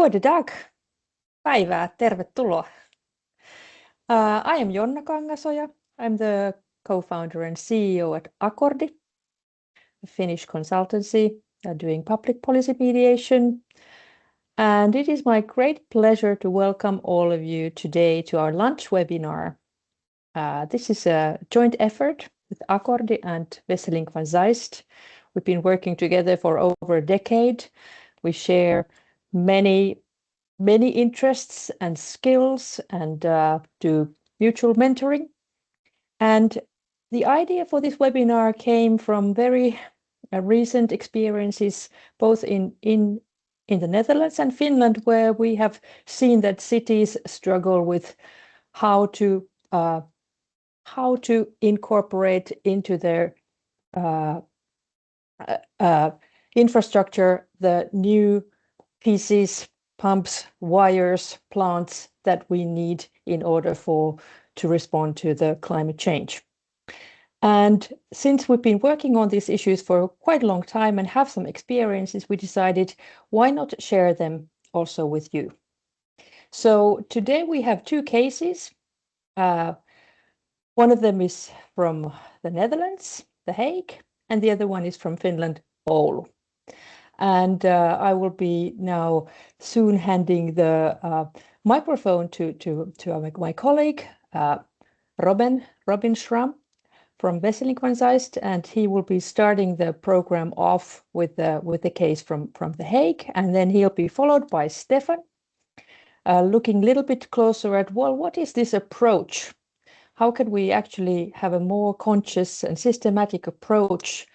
God dag, päivää, tervetuloa. I am Jonna Kangasoja. I'm the co-founder and CEO at Akordi, a Finnish consultancy doing public policy mediation. And it is my great pleasure to welcome all of you today to our lunch webinar. This is a joint effort with Akordi and WesselinkVanZijst. We've been working together for over a decade. We share many interests and skills and do mutual mentoring. And the idea for this webinar came from very recent experiences, both in the Netherlands and Finland, where we have seen that cities struggle with how to incorporate into their infrastructure the new pieces, pumps, wires, plants that we need in order to respond to the climate change. And since we've been working on these issues for quite a long time and have some experiences, we decided why not share them also with you. So today we have two cases. One of them is from the Netherlands, The Hague, and the other one is from Finland, Oulu. And I will be now soon handing the microphone to my colleague, Robin Schramm from WesselinkVanZijst, and he will be starting the program off with the case from The Hague, and then he'll be followed by Stefan, looking a little bit closer at, well, what is this approach? How can we actually have a more conscious and systematic approach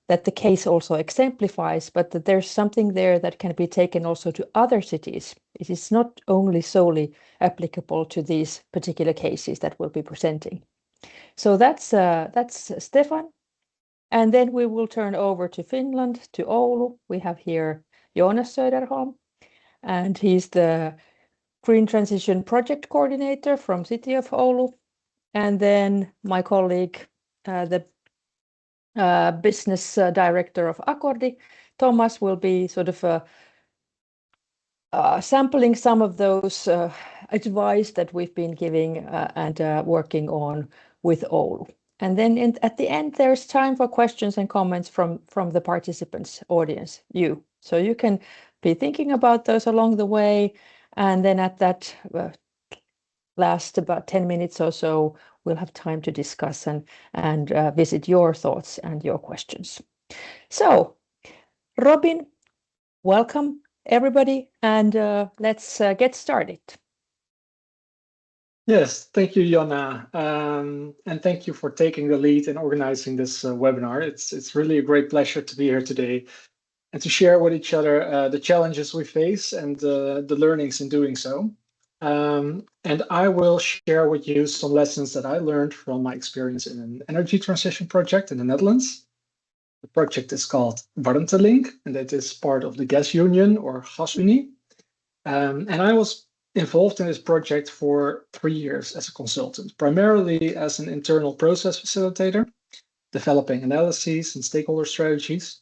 that the case also exemplifies, but that there's something there that can be taken also to other cities. It is not only solely applicable to these particular cases that we'll be presenting. So that's Stefan. And then we will turn over to Finland, to Oulu. We have here Jonas Söderholm, and he's the Green Transition Project Coordinator from City of Oulu. And then my colleague, the business director of Akordi, Thomas, will be sort of sampling some of those advice that we've been giving and working on with Oulu. And then at the end, there's time for questions and comments from the participants, audience, you. So you can be thinking about those along the way. And then at that last about 10 minutes or so, we'll have time to discuss and visit your thoughts and your questions. So, Robin, welcome everybody, and let's get started. Yes, thank you, Jonna, and thank you for taking the lead in organizing this webinar. It's really a great pleasure to be here today and to share with each other the challenges we face and the learnings in doing so. And I will share with you some lessons that I learned from my experience in an energy transition project in the Netherlands. The project is called Warmtelink, and it is part of the Gas Union or Gasunie. And I was involved in this project for 3 years as a consultant, primarily as an internal process facilitator, developing analyses and stakeholder strategies.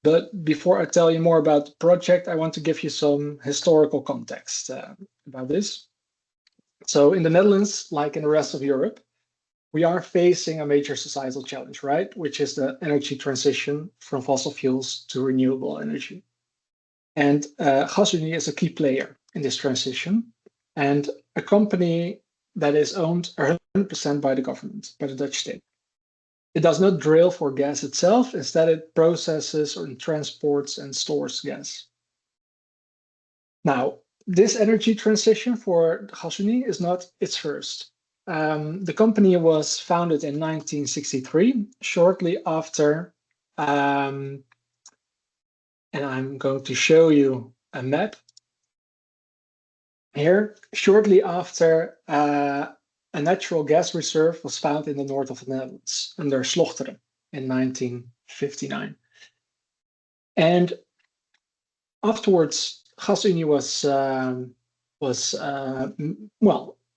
But before I tell you more about the project, I want to give you some historical context about this. So in the Netherlands, like in the rest of Europe, we are facing a major societal challenge, right? Which is the energy transition from fossil fuels to renewable energy. And Gasunie is a key player in this transition, and a company that is owned 100% by the government, by the Dutch state. It does not drill for gas itself. Instead, it processes and transports and stores gas. Now, this energy transition for Gasunie is not its first. The company was founded in 1963, shortly after, and I'm going to show you a map here, shortly after a natural gas reserve was found in the north of the Netherlands under Slochteren in 1959. And afterwards, Gasunie was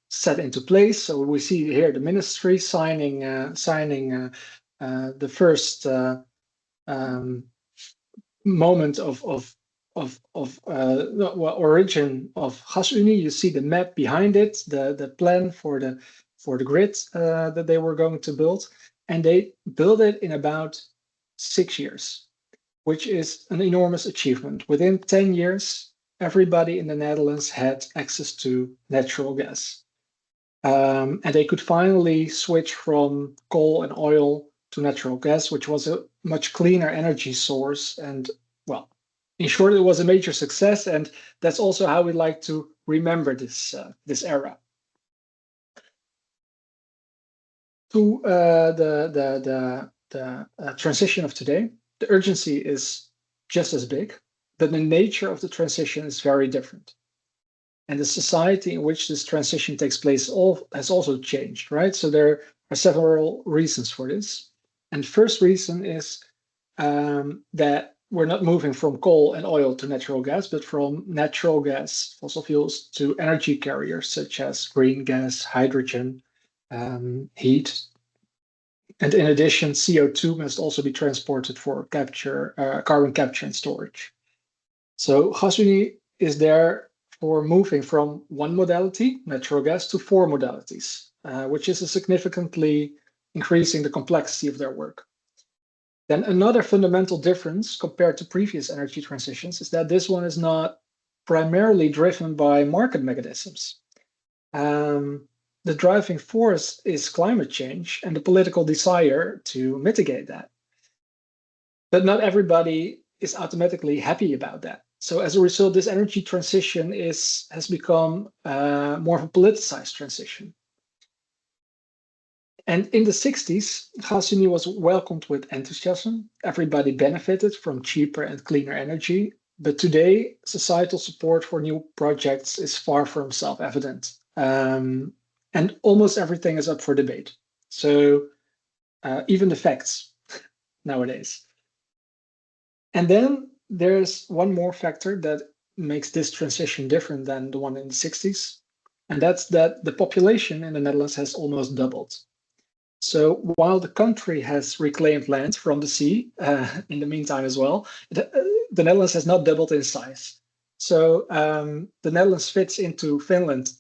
set into place. So we see here the ministry signing the first moment of origin of GasUnie. You see the map behind it, the plan for the grid that they were going to build, and they built it in about 6 years, which is an enormous achievement. Within 10 years, everybody in the Netherlands had access to natural gas. And they could finally switch from coal and oil to natural gas, which was a much cleaner energy source. And well, in short, it was a major success. And that's also how we like to remember this era. To the transition of today, the urgency is just as big, but the nature of the transition is very different. And the society in which this transition takes place has also changed, right? So there are several reasons for this. And the first reason is that we're not moving from coal and oil to natural gas, but from natural gas, fossil fuels, to energy carriers such as green gas, hydrogen, heat. And in addition, CO2 must also be transported for carbon capture and storage. So GasUnie is there for moving from one modality, natural gas, to 4 modalities, which is a significantly increasing the complexity of their work. Then another fundamental difference compared to previous energy transitions is that this one is not primarily driven by market mechanisms. The driving force is climate change and the political desire to mitigate that. But not everybody is automatically happy about that. So as a result, this energy transition has become more of a politicized transition. And in the 60s, GasUnie was welcomed with enthusiasm. Everybody benefited from cheaper and cleaner energy. But today, societal support for new projects is far from self-evident. And almost everything is up for debate. So even the facts nowadays. And then there's one more factor that makes this transition different than the one in the 60s. And that's that the population in the Netherlands has almost doubled. So while the country has reclaimed land from the sea in the meantime as well, the Netherlands has not doubled in size. So the Netherlands fits into Finland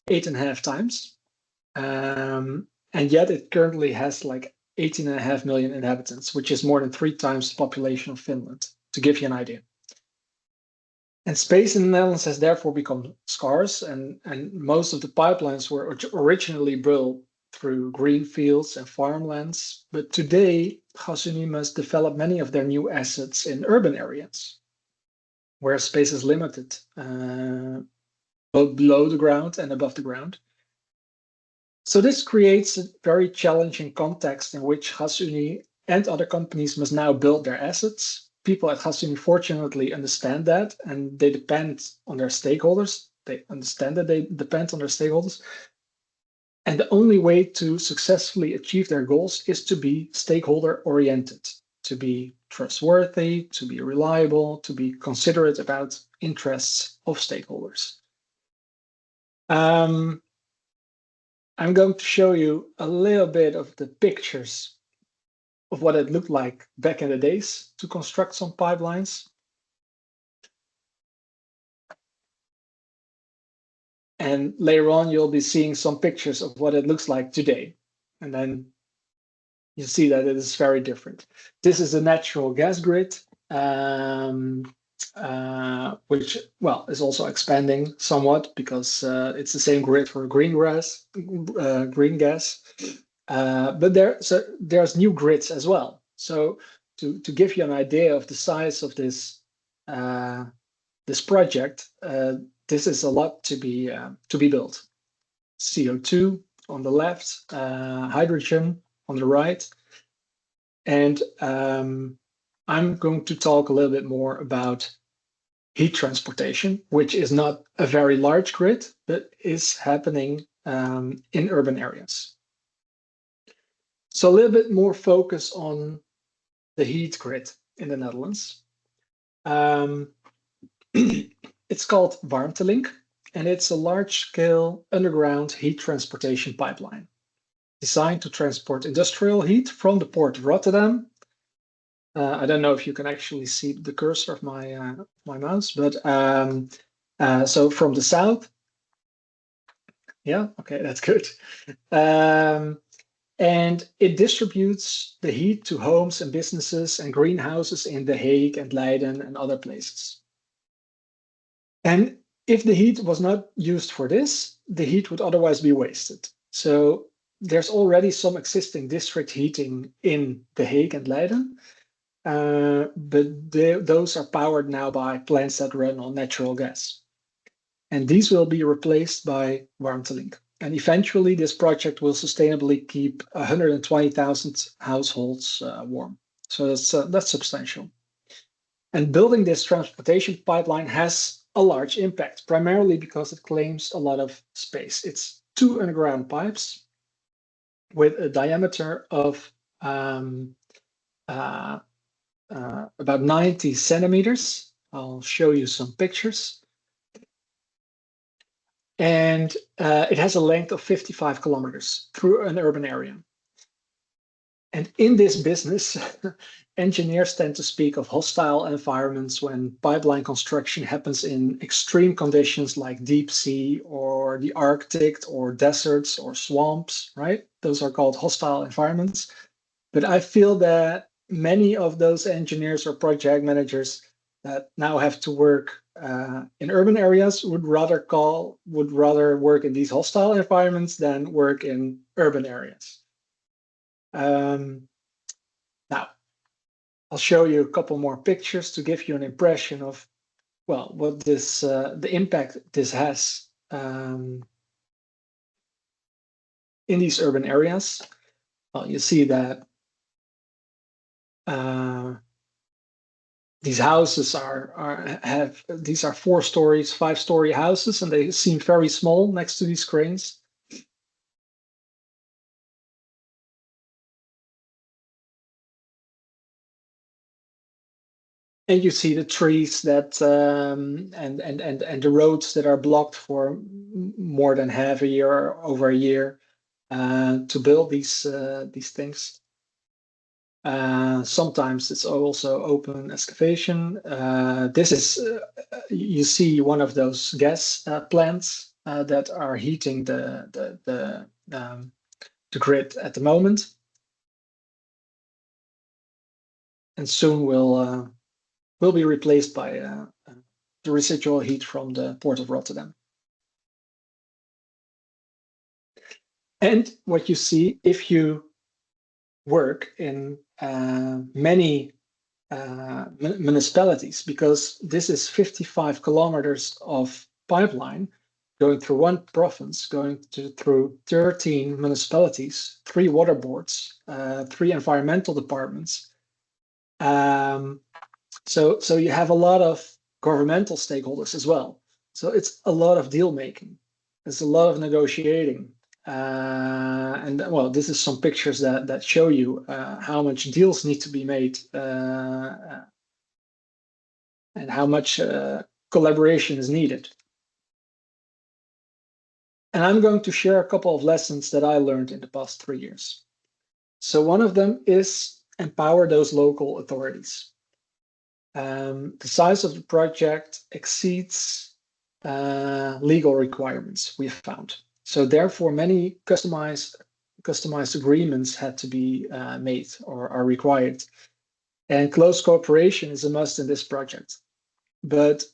8.5 times. And yet it currently has like 18.5 million inhabitants, which is more than 3 times the population of Finland, to give you an idea. And space in the Netherlands has therefore become scarce, and most of the pipelines were originally built through green fields and farmlands. But today, GasUnie must develop many of their new assets in urban areas, where space is limited, both below the ground and above the ground. So this creates a very challenging context in which GasUnie and other companies must now build their assets. People at GasUnie fortunately understand that, and they depend on their stakeholders. They understand that they depend on their stakeholders. And the only way to successfully achieve their goals is to be stakeholder-oriented, to be trustworthy, to be reliable, to be considerate about interests of stakeholders. I'm going to show you a little bit of the pictures of what it looked like back in the days to construct some pipelines. And later on, you'll be seeing some pictures of what it looks like today. And then you see that it is very different. This is a natural gas grid, which, well, is also expanding somewhat because it's the same grid for green gas. But there's new grids as well. So to give you an idea of the size of this this project, this is a lot to be built. CO2 on the left, hydrogen on the right, and I'm going to talk a little bit more about heat transportation, which is not a very large grid, but is happening in urban areas. So a little bit more focus on the heat grid in the Netherlands. It's called Warmtelink, and it's a large-scale underground heat transportation pipeline designed to transport industrial heat from the port of Rotterdam I don't know if you can actually see the cursor of my my mouse, but so from the south, yeah, okay, that's good. And it distributes the heat to homes and businesses and greenhouses in The Hague and Leiden and other places. And if the heat was not used for this, the heat would otherwise be wasted. So there's already some existing district heating in The Hague and Leiden, but those are powered now by plants that run on natural gas. And these will be replaced by Warmtelink. And eventually, this project will sustainably keep 120,000 households warm. So that's substantial. And building this transportation pipeline has a large impact, primarily because it claims a lot of space. It's 2 underground pipes with a diameter of about 90 centimeters. I'll show you some pictures. And it has a length of 55 kilometers through an urban area. And in this business, engineers tend to speak of hostile environments when pipeline construction happens in extreme conditions like deep sea or the Arctic or deserts or swamps, right? Those are called hostile environments. But I feel that many of those engineers or project managers that now have to work in urban areas would rather work in these hostile environments than work in urban areas. Now, I'll show you a couple more pictures to give you an impression of, well, what this the impact this has in these urban areas. Well, you see that these houses these are 4 stories, 5-story houses, and they seem very small next to these cranes. And you see the trees that and the roads that are blocked for more than half a year or over a year to build these things. Sometimes it's also open excavation. This is you see one of those gas plants that are heating the grid at the moment, and soon will be replaced by the residual heat from the Port of Rotterdam. And what you see if you work in many municipalities, because this is 55 kilometers of pipeline going through one province, through 13 municipalities, 3 water boards, 3 environmental departments. So you have a lot of governmental stakeholders as well. So it's a lot of deal making. There's a lot of negotiating. And well, this is some pictures that show you how much deals need to be made and how much collaboration is needed. And I'm going to share a couple of lessons that I learned in the past 3 years. So one of them is empower those local authorities. The size of the project exceeds legal requirements, we have found. So therefore, many customized agreements had to be made or are required. And close cooperation is a must in this project. But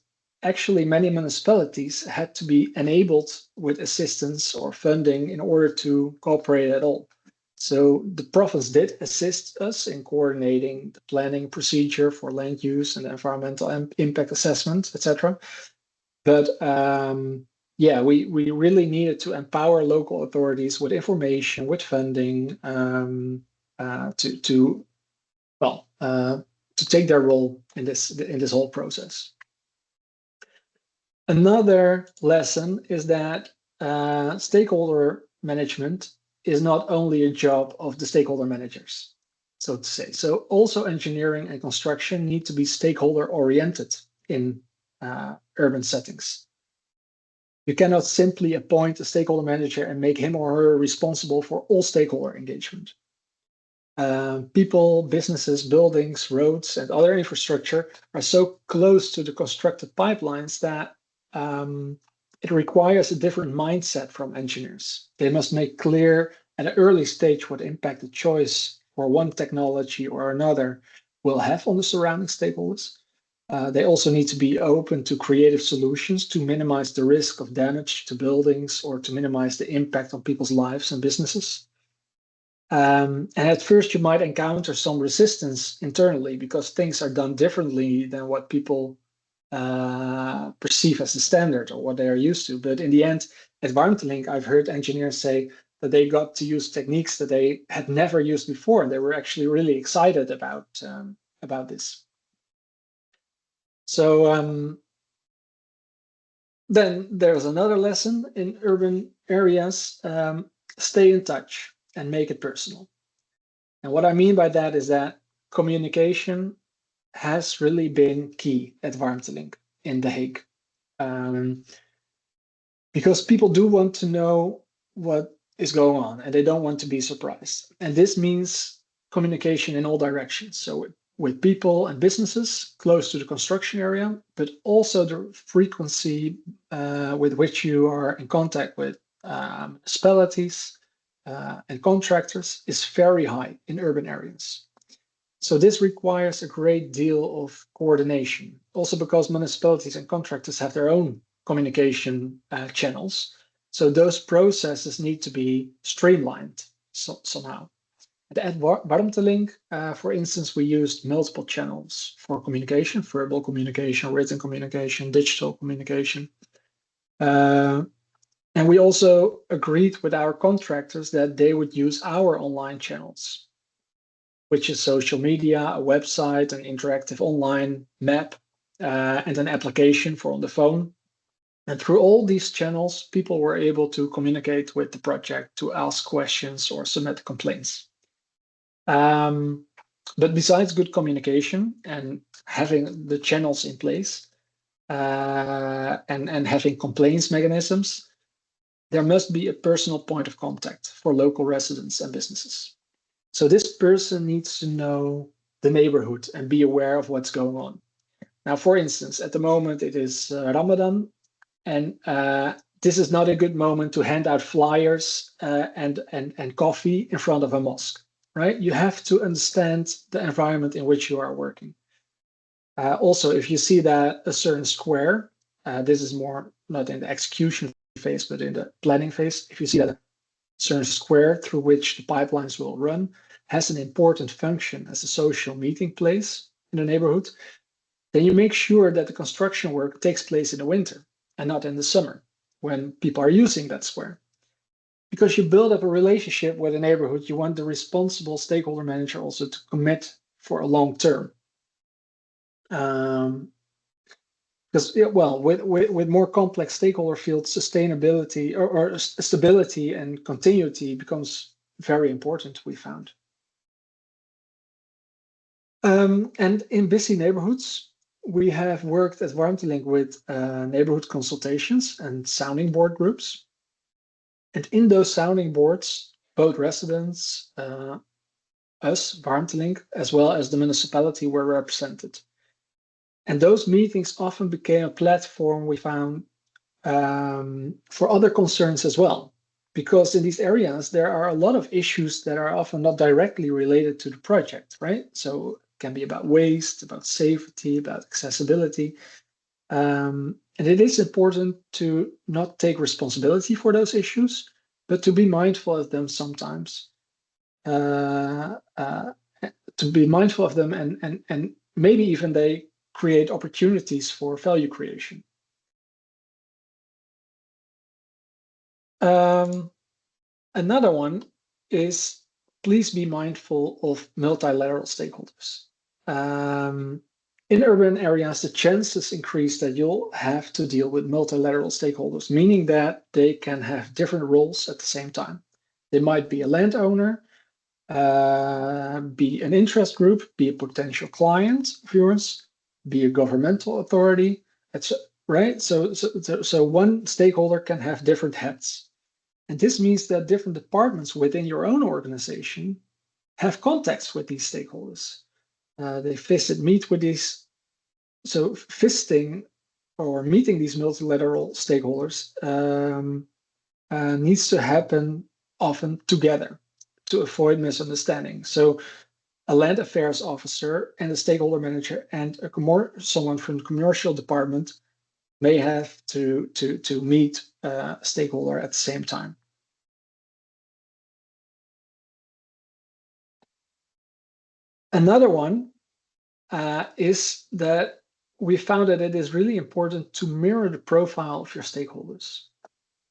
actually, many municipalities had to be enabled with assistance or funding in order to cooperate at all. So the province did assist us in coordinating the planning procedure for land use and environmental impact assessment, etc. But yeah, we really needed to empower local authorities with information, with funding, to take their role in this whole process. Another lesson is that stakeholder management is not only a job of the stakeholder managers, so to say. So also engineering and construction need to be stakeholder oriented in urban settings. You cannot simply appoint a stakeholder manager and make him or her responsible for all stakeholder engagement. People, businesses, buildings, roads, and other infrastructure are so close to the constructed pipelines that it requires a different mindset from engineers. They must make clear at an early stage what impact the choice for one technology or another will have on the surrounding stakeholders. They also need to be open to creative solutions to minimize the risk of damage to buildings or to minimize the impact on people's lives and businesses. And at first, you might encounter some resistance internally because things are done differently than what people perceive as the standard or what they are used to. But in the end, at WesselinkVanZijst, I've heard engineers say that they got to use techniques that they had never used before, and they were actually really excited about this. So then there's another lesson in urban areas: stay in touch and make it personal. And what I mean by that is that communication has really been key at WesselinkVanZijst in The Hague. Because people do want to know what is going on and they don't want to be surprised. And this means communication in all directions. So with people and businesses close to the construction area, but also the frequency with which you are in contact with municipalities and contractors is very high in urban areas. So this requires a great deal of coordination, also because municipalities and contractors have their own communication channels. So those processes need to be streamlined somehow. At WesselinkVanZijst, for instance, we used multiple channels for communication: verbal communication, written communication, digital communication. And we also agreed with our contractors that they would use our online channels, which is social media, a website, an interactive online map, and an application for on the phone. And through all these channels, people were able to communicate with the project, to ask questions or submit complaints. But besides good communication and having the channels in place and having complaints mechanisms, there must be a personal point of contact for local residents and businesses. So this person needs to know the neighborhood and be aware of what's going on. Now, for instance, at the moment it is Ramadan, and this is not a good moment to hand out flyers and coffee in front of a mosque, right? You have to understand the environment in which you are working. Also, if you see that a certain square, this is more not in the execution phase, but in the planning phase, if you see that a certain square through which the pipelines will run has an important function as a social meeting place in the neighborhood, then you make sure that the construction work takes place in the winter and not in the summer when people are using that square. Because you build up a relationship with a neighborhood, you want the responsible stakeholder manager also to commit for a long term. Because well, with more complex stakeholder fields, sustainability or stability and continuity becomes very important, we found. And in busy neighborhoods, we have worked at WesselinkVanZijst with neighborhood consultations and sounding board groups. And in those sounding boards, both residents, us, WesselinkVanZijst, as well as the municipality were represented. And those meetings often became a platform, we found, for other concerns as well. Because in these areas, there are a lot of issues that are often not directly related to the project, right? So it can be about waste, about safety, about accessibility. And it is important to not take responsibility for those issues, but to be mindful of them sometimes. To be mindful of them and maybe even they create opportunities for value creation. Another one is please be mindful of multilateral stakeholders. In urban areas, the chances increase that you'll have to deal with multilateral stakeholders, meaning that they can have different roles at the same time. They might be a landowner, be an interest group, be a potential client of yours, be a governmental authority, etc. Right? So one stakeholder can have different hats. And this means that different departments within your own organization have contacts with these stakeholders. They meet with these. So visiting or meeting these multilateral stakeholders needs to happen often together to avoid misunderstanding. So a land affairs officer and a stakeholder manager and someone from the commercial department may have to meet a stakeholder at the same time. Another one is that we found that it is really important to mirror the profile of your stakeholders.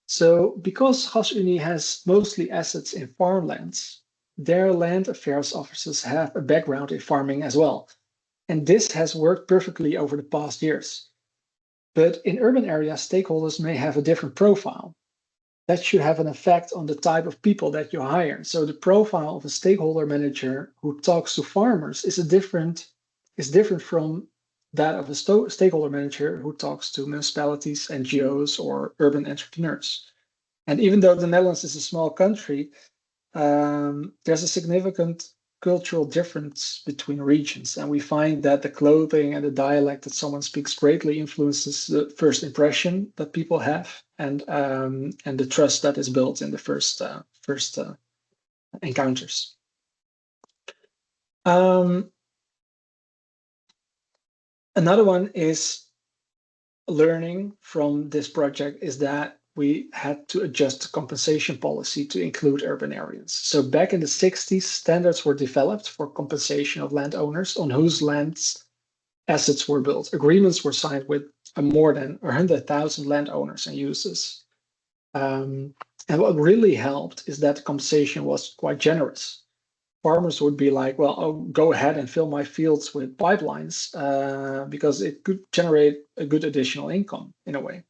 So because Gasunie has mostly assets in farmlands, their land affairs officers have a background in farming as well. And this has worked perfectly over the past years. But in urban areas, stakeholders may have a different profile. That should have an effect on the type of people that you hire. So the profile of a stakeholder manager who talks to farmers is different from that of a stakeholder manager who talks to municipalities, NGOs, or urban entrepreneurs. And even though the Netherlands is a small country, there's a significant cultural difference between regions. And we find that the clothing and the dialect that someone speaks greatly influences the first impression that people have and the trust that is built in the first encounters. Another one is learning from this project is that we had to adjust the compensation policy to include urban areas. So back in the 60s, standards were developed for compensation of landowners on whose lands assets were built. Agreements were signed with more than 100,000 landowners and users. And what really helped is that the compensation was quite generous. Farmers would be like, well, I'll go ahead and fill my fields with pipelines because it could generate a good additional income in a way.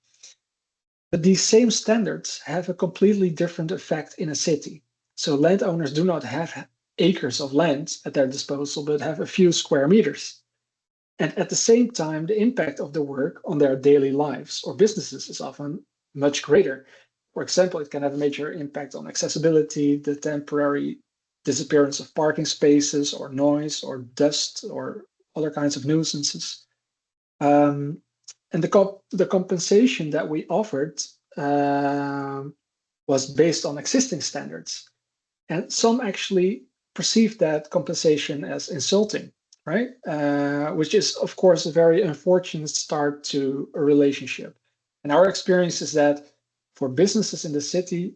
But these same standards have a completely different effect in a city. So landowners do not have acres of land at their disposal, but have a few square meters. And at the same time, the impact of the work on their daily lives or businesses is often much greater. For example, it can have a major impact on accessibility, the temporary disappearance of parking spaces or noise or dust or other kinds of nuisances. And the compensation that we offered was based on existing standards. And some actually perceived that compensation as insulting, right? Which is, of course, a very unfortunate start to a relationship. And our experience is that for businesses in the city,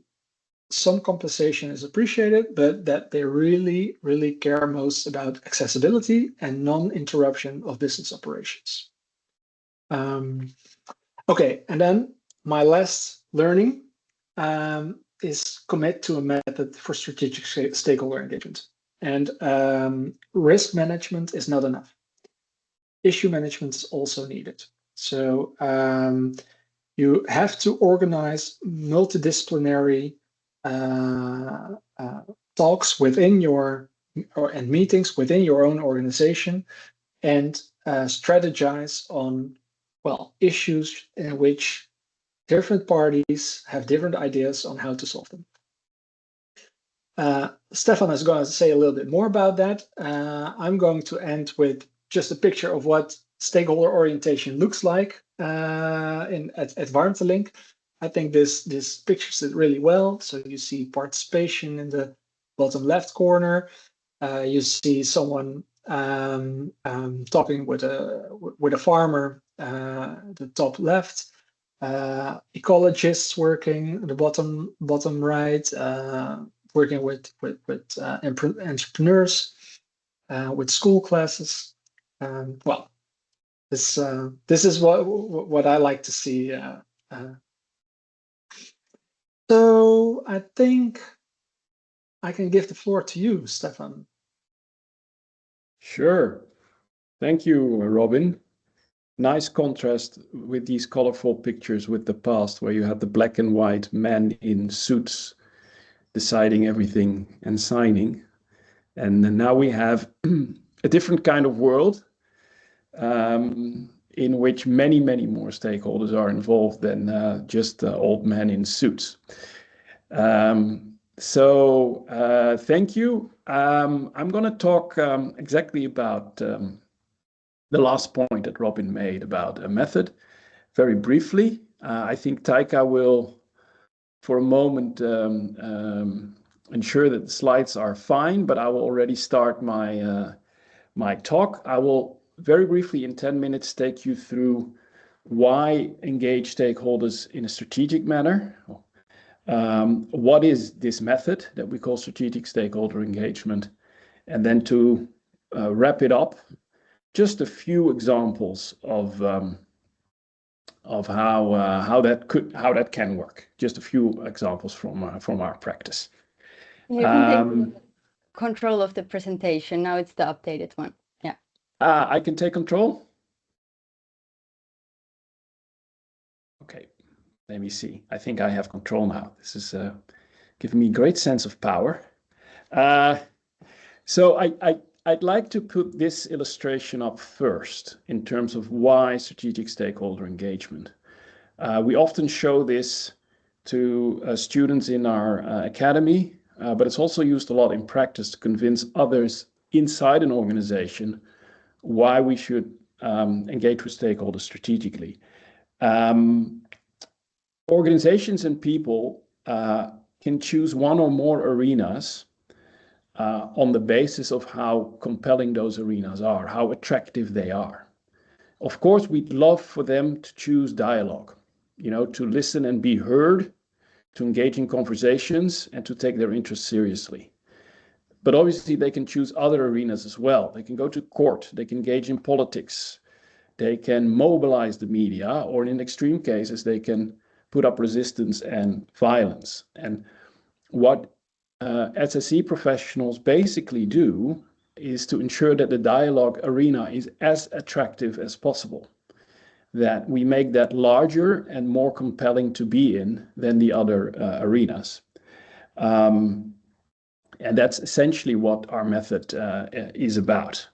some compensation is appreciated, but that they really, really care most about accessibility and non-interruption of business operations. Okay, and then my last learning is commit to a method for strategic stakeholder engagement. And risk management is not enough. Issue management is also needed. So you have to organize multidisciplinary talks within and meetings within your own organization and strategize on, well, issues in which different parties have different ideas on how to solve them. Stefan is going to say a little bit more about that. I'm going to end with just a picture of what stakeholder orientation looks like at WarmteLink. I think this pictures it really well. So you see participation in the bottom left corner. You see someone talking with a farmer, the top left. Ecologists working the bottom right, working with entrepreneurs, with school classes. Well, this is what I like to see. So I think I can give the floor to you, Stefan. Sure. Thank you, Robin. Nice contrast with these colorful pictures with the past, where you had the black and white men in suits deciding everything and signing. And now we have a different kind of world in which many, many more stakeholders are involved than just old men in suits. So thank you I'm going to talk exactly about the last point that Robin made about a method, very briefly. I think Taika will, for a moment, ensure that the slides are fine, but I will already start my talk. I will very briefly, in 10 minutes, take you through why engage stakeholders in a strategic manner. What is this method that we call strategic stakeholder engagement? And then to wrap it up, just a few examples of how that can work. Just a few examples from our practice. You can take control of the presentation. Now it's the updated one. Yeah. I can take control. Okay, let me see. I think I have control now. This is giving me great sense of power. So I'd like to put this illustration up first in terms of why strategic stakeholder engagement. We often show this to students in our academy, but it's also used a lot in practice to convince others inside an organization why we should engage with stakeholders strategically. Organizations and people can choose one or more arenas on the basis of how compelling those arenas are, how attractive they are. Of course, we'd love for them to choose dialogue, to listen and be heard, to engage in conversations, and to take their interests seriously. But obviously, they can choose other arenas as well. They can go to court, they can engage in politics, they can mobilize the media, or in extreme cases, they can put up resistance and violence. And what SSE professionals basically do is to ensure that the dialogue arena is as attractive as possible, that we make that larger and more compelling to be in than the other arenas. And that's essentially what our method is about.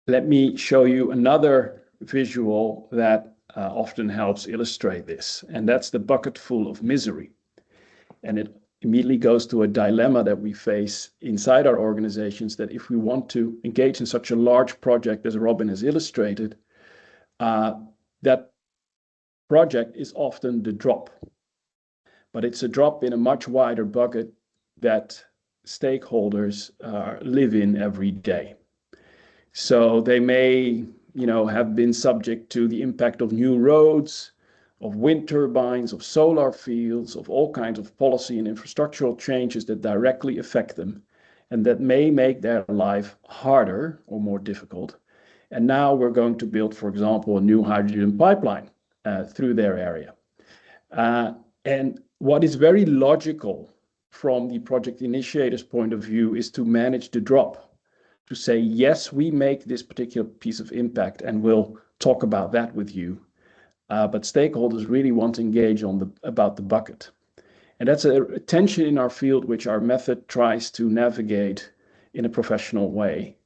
Let me show you another visual that often helps illustrate this, and that's the bucket full of misery. And it immediately goes to a dilemma that we face inside our organizations, that if we want to engage in such a large project as Robin has illustrated, that project is often the drop. But it's a drop in a much wider bucket that stakeholders live in every day. So they may, have been subject to the impact of new roads, of wind turbines, of solar fields, of all kinds of policy and infrastructural changes that directly affect them, and that may make their life harder or more difficult. And now we're going to build, for example, a new hydrogen pipeline through their area. And what is very logical from the project initiator's point of view is to manage the drop, to say, yes, we make this particular piece of impact and we'll talk about that with you. But stakeholders really want to engage about the bucket. And that's a tension in our field which our method tries to navigate in a professional way.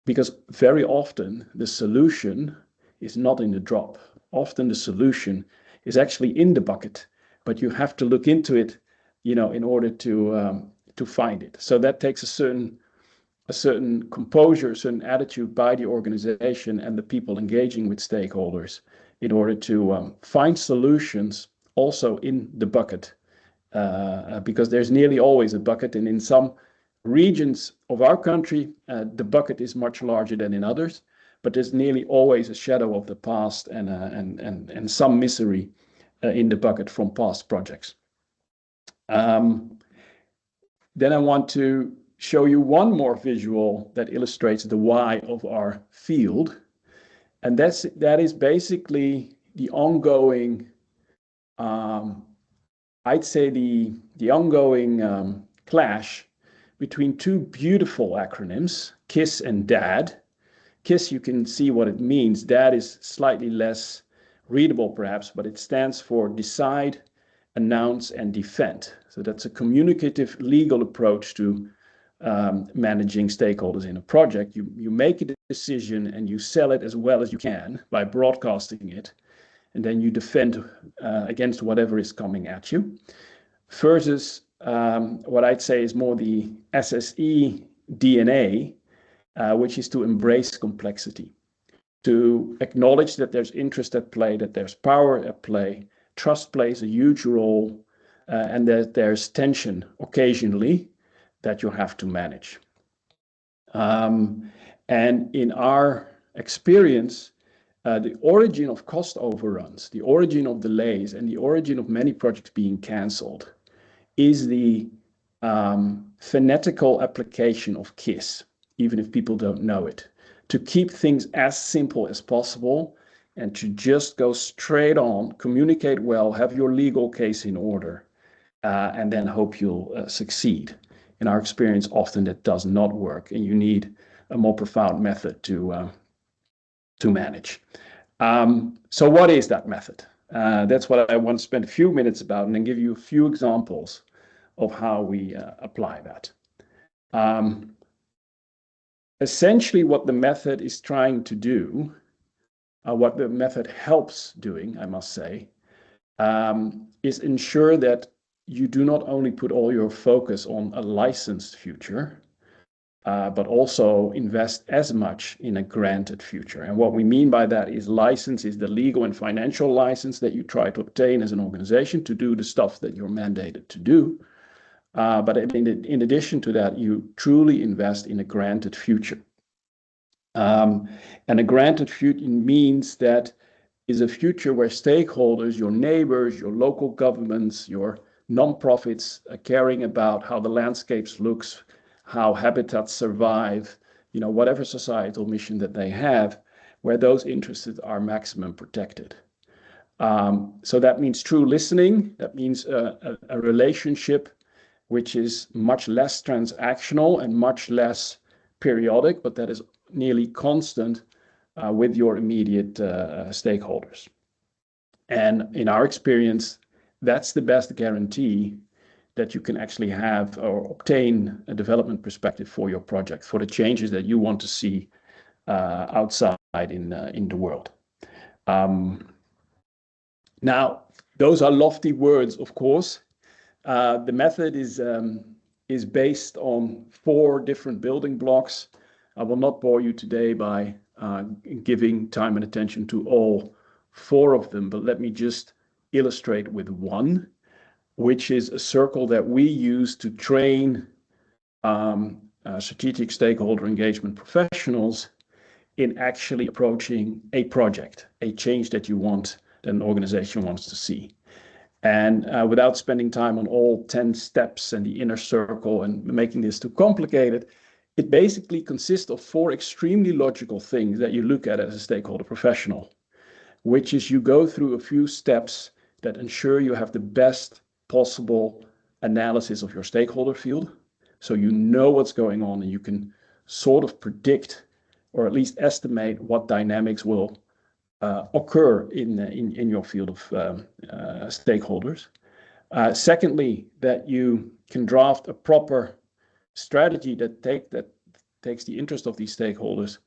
Because very often the solution is not in the drop. Often the solution is actually in the bucket, but you have to look into it, in order to find it. So that takes a certain composure, a certain attitude by the organization and the people engaging with stakeholders in order to find solutions also in the bucket, because there's nearly always a bucket, and in some regions of our country, the bucket is much larger than in others, but there's nearly always a shadow of the past and some misery in the bucket from past projects. Then I want to show you one more visual that illustrates the why of our field. And that is basically the ongoing, I'd say the ongoing clash between two beautiful acronyms, KISS and DAD. KISS, you can see what it means. DAD is slightly less readable perhaps, but it stands for decide, announce, and defend. So that's a communicative legal approach to managing stakeholders in a project. You make a decision and you sell it as well as you can by broadcasting it, and then you defend against whatever is coming at you. Versus what I'd say is more the SSE DNA, which is to embrace complexity, to acknowledge that there's interest at play, that there's power at play, trust plays a huge role, and that there's tension occasionally that you have to manage. And in our experience, the origin of cost overruns, the origin of delays, and the origin of many projects being cancelled is the phonetical application of KISS, even if people don't know it, to keep things as simple as possible and to just go straight on, communicate well, have your legal case in order, and then hope you'll succeed. In our experience, often that does not work, and you need a more profound method to manage. So what is that method? That's what I want to spend a few minutes about and then give you a few examples of how we apply that. Essentially, what the method is trying to do, what the method helps doing, I must say, is ensure that you do not only put all your focus on a licensed future, but also invest as much in a granted future. And what we mean by that is license is the legal and financial license that you try to obtain as an organization to do the stuff that you're mandated to do. But in addition to that, you truly invest in a granted future. And a granted future means that is a future where stakeholders, your neighbors, your local governments, your non-profits are caring about how the landscapes looks, how habitats survive, whatever societal mission that they have, where those interests are maximum protected. So that means true listening. That means a relationship which is much less transactional and much less periodic, but that is nearly constant with your immediate stakeholders. And in our experience, that's the best guarantee that you can actually have or obtain a development perspective for your project, for the changes that you want to see outside in the world. Now, those are lofty words, of course. The method is based on 4 different building blocks. I will not bore you today by giving time and attention to all 4 of them, but let me just illustrate with one, which is a circle that we use to train strategic stakeholder engagement professionals in actually approaching a project, a change that you want, that an organization wants to see. And without spending time on all 10 steps and the inner circle and making this too complicated, it basically consists of 4 extremely logical things that you look at as a stakeholder professional, which is you go through a few steps that ensure you have the best possible analysis of your stakeholder field. So you know what's going on and you can sort of predict or at least estimate what dynamics will occur in your field of stakeholders. Secondly, that you can draft a proper strategy that takes the interest of these stakeholders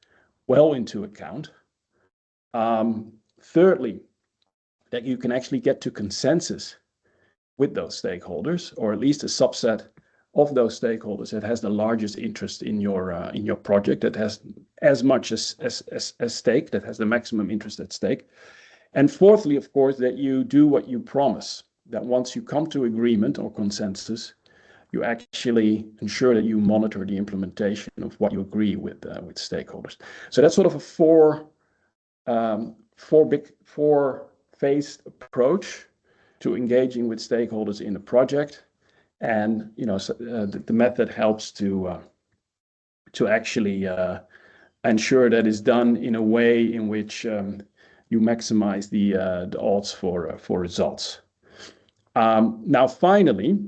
well into account. Thirdly, that you can actually get to consensus with those stakeholders, or at least a subset of those stakeholders that has the largest interest in your project, that has as much as stake, that has the maximum interest at stake. And fourthly, of course, that you do what you promise, that once you come to agreement or consensus, you actually ensure that you monitor the implementation of what you agree with stakeholders. So that's sort of a four-phased approach to engaging with stakeholders in a project. And the method helps to actually ensure that is done in a way in which you maximize the odds for results. Now, finally,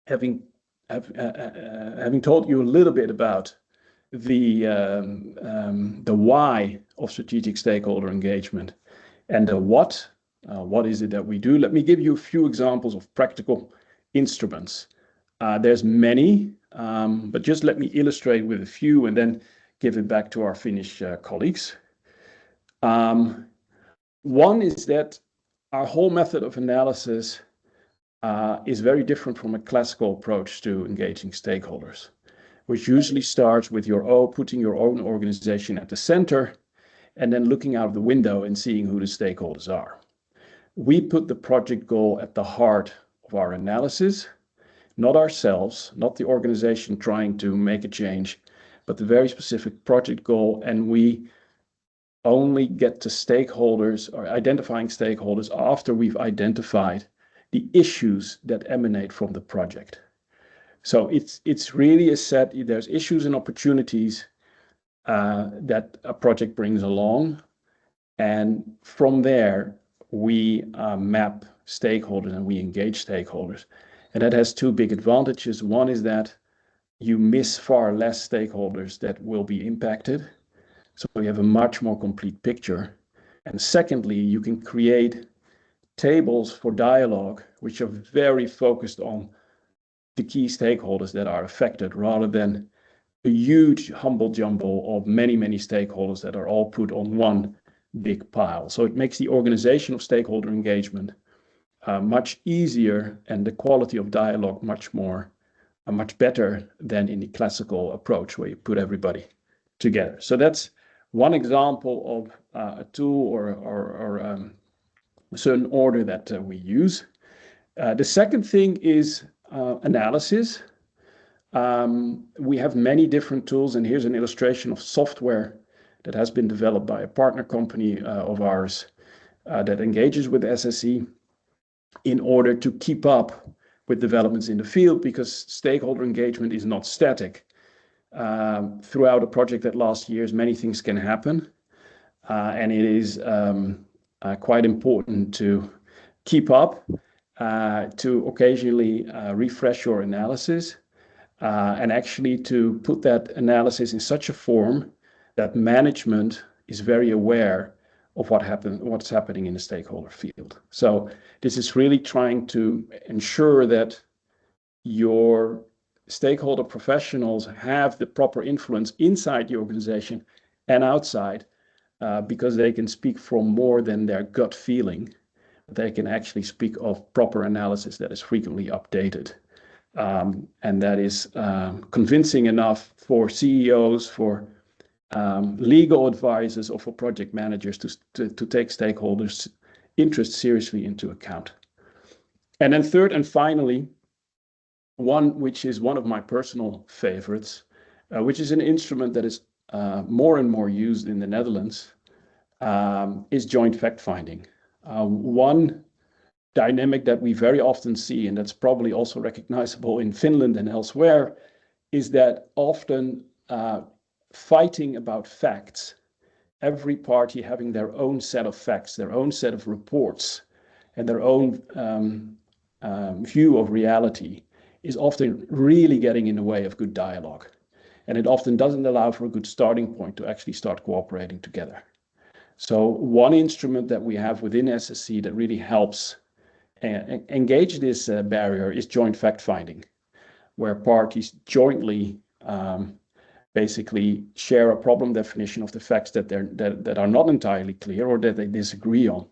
having told you a little bit about the why of strategic stakeholder engagement and the what is it that we do, let me give you a few examples of practical instruments. There's many, but just let me illustrate with a few and then give it back to our Finnish colleagues. One is that our whole method of analysis is very different from a classical approach to engaging stakeholders, which usually starts with putting your own organization at the center and then looking out of the window and seeing who the stakeholders are. We put the project goal at the heart of our analysis, not ourselves, not the organization trying to make a change, but the very specific project goal. And we only get to stakeholders or identifying stakeholders after we've identified the issues that emanate from the project. So it's really a set, there's issues and opportunities that a project brings along. And from there, we map stakeholders and we engage stakeholders. And that has two big advantages. One is that you miss far less stakeholders that will be impacted. So you have a much more complete picture. And secondly, you can create tables for dialogue, which are very focused on the key stakeholders that are affected, rather than a huge humble jumble of many, many stakeholders that are all put on one big pile. So it makes the organization of stakeholder engagement much easier, and the quality of dialogue much better than in the classical approach where you put everybody together. So that's one example of a tool or a certain order that we use. The second thing is analysis. We have many different tools, and here's an illustration of software that has been developed by a partner company of ours that engages with SSE in order to keep up with developments in the field, because stakeholder engagement is not static. Throughout a project that lasts years, many things can happen, and it is quite important to keep up, to occasionally refresh your analysis, and actually to put that analysis in such a form that management is very aware of what's happening in the stakeholder field. So this is really trying to ensure that your stakeholder professionals have the proper influence inside the organization and outside, because they can speak from more than their gut feeling. They can actually speak of proper analysis that is frequently updated. And that is convincing enough for CEOs, for legal advisors, or for project managers to take stakeholders' interest seriously into account. And then third and finally, one which is one of my personal favorites, which is an instrument that is more and more used in the Netherlands, is joint fact-finding. One dynamic that we very often see, and that's probably also recognizable in Finland and elsewhere, is that often fighting about facts, every party having their own set of facts, their own set of reports, and their own view of reality, is often really getting in the way of good dialogue. And it often doesn't allow for a good starting point to actually start cooperating together. So one instrument that we have within SSE that really helps engage this barrier is joint fact-finding, where parties jointly basically share a problem definition of the facts that are not entirely clear or that they disagree on,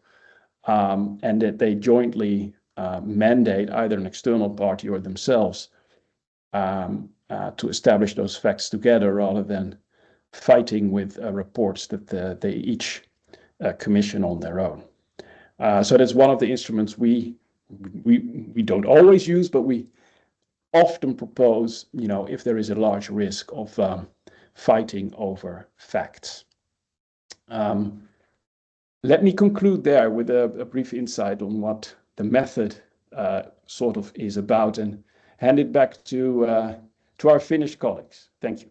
and that they jointly mandate either an external party or themselves to establish those facts together, rather than fighting with reports that they each commission on their own. So that's one of the instruments we don't always use, but we often propose, if there is a large risk of fighting over facts. Let me conclude there with a brief insight on what the method sort of is about, and hand it back to our Finnish colleagues. Thank you.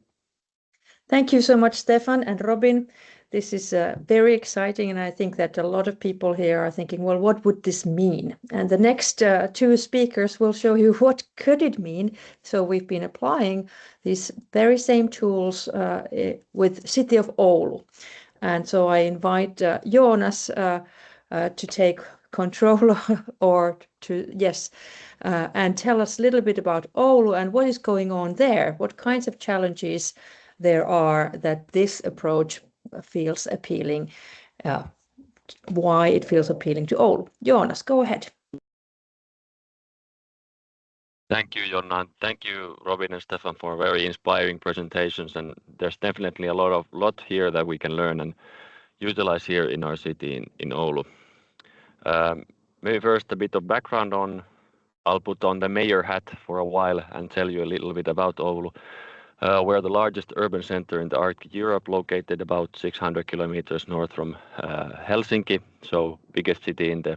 Thank you so much, Stefan and Robin. This is very exciting, and I think that a lot of people here are thinking, well, what would this mean? And the next two speakers will show you what could it mean. So we've been applying these very same tools with City of Oulu. And so I invite Jonas to take control and tell us a little bit about Oulu and what is going on there, what kinds of challenges there are that this approach feels appealing, why it feels appealing to Oulu. Jonas, go ahead. Thank you, Jonna. Thank you, Robin and Stefan, for very inspiring presentations. And there's definitely a lot here that we can learn and utilize here in our city in Oulu. Maybe first a bit of background on. I'll put on the mayor hat for a while and tell you a little bit about Oulu. We're the largest urban center in the Arctic Europe, located about 600 kilometers north from Helsinki, so biggest city in the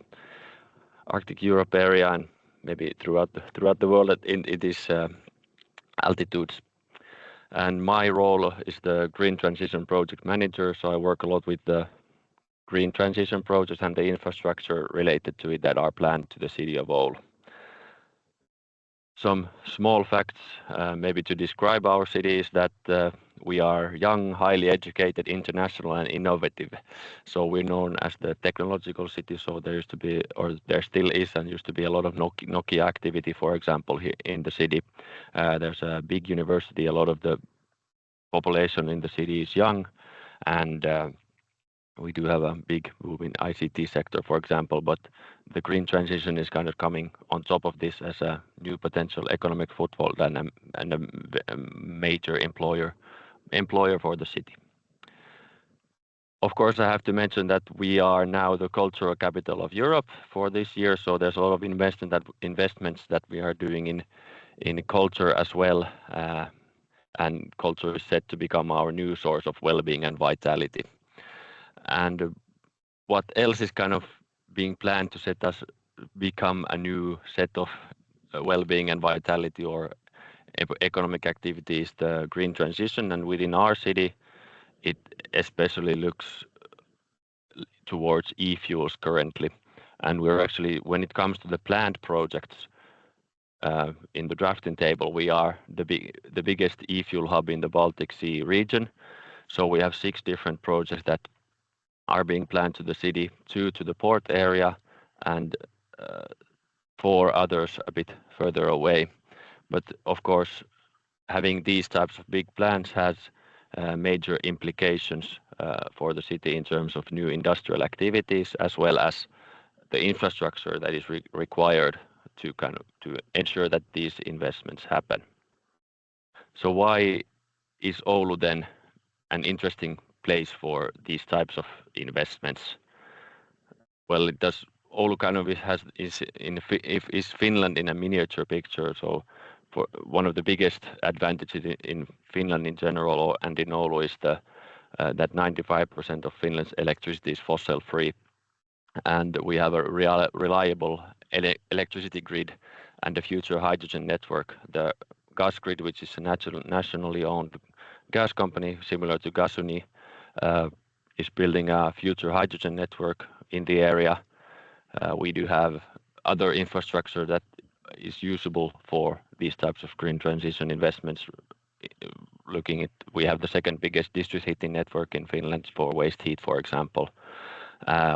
Arctic Europe area and maybe throughout the world in these altitudes. And my role is the Green Transition Project Manager, so I work a lot with the green transition projects and the infrastructure related to it that are planned to the city of Oulu. Some small facts maybe to describe our city is that we are young, highly educated, international and innovative. So we're known as the technological city. So there used to be, or there still is and used to be a lot of Nokia activity, for example, here in the city. There's a big university, a lot of the population in the city is young and we do have a big boom in ICT sector, for example, but the green transition is kind of coming on top of this as a new potential economic foothold and a major employer for the city. Of course, I have to mention that we are now the cultural capital of Europe for this year, so there's a lot of investments that we are doing in culture as well, and culture is set to become our new source of well-being and vitality. And what else is kind of being planned to set us become a new set of well-being and vitality or economic activities, the green transition, and within our city, it especially looks towards e-fuels currently. And we're actually, when it comes to the planned projects in the drafting table, we are the biggest e-fuel hub in the Baltic Sea region. So we have 6 different projects that are being planned to the city, 2 to the port area, and 4 others a bit further away. But of course, having these types of big plans has major implications for the city in terms of new industrial activities, as well as the infrastructure that is required to ensure that these investments happen. So why is Oulu then an interesting place for these types of investments? Well, it does. Oulu kind of is Finland in a miniature picture. So, for one of the biggest advantages in Finland in general and in Oulu is that 95% of Finland's electricity is fossil free, and we have a reliable electricity grid and a future hydrogen network. The gas grid, which is a nationally owned gas company similar to Gasuni, is building a future hydrogen network in the area. We do have other infrastructure that is usable for these types of green transition investments. We have the second biggest district heating network in Finland for waste heat, for example.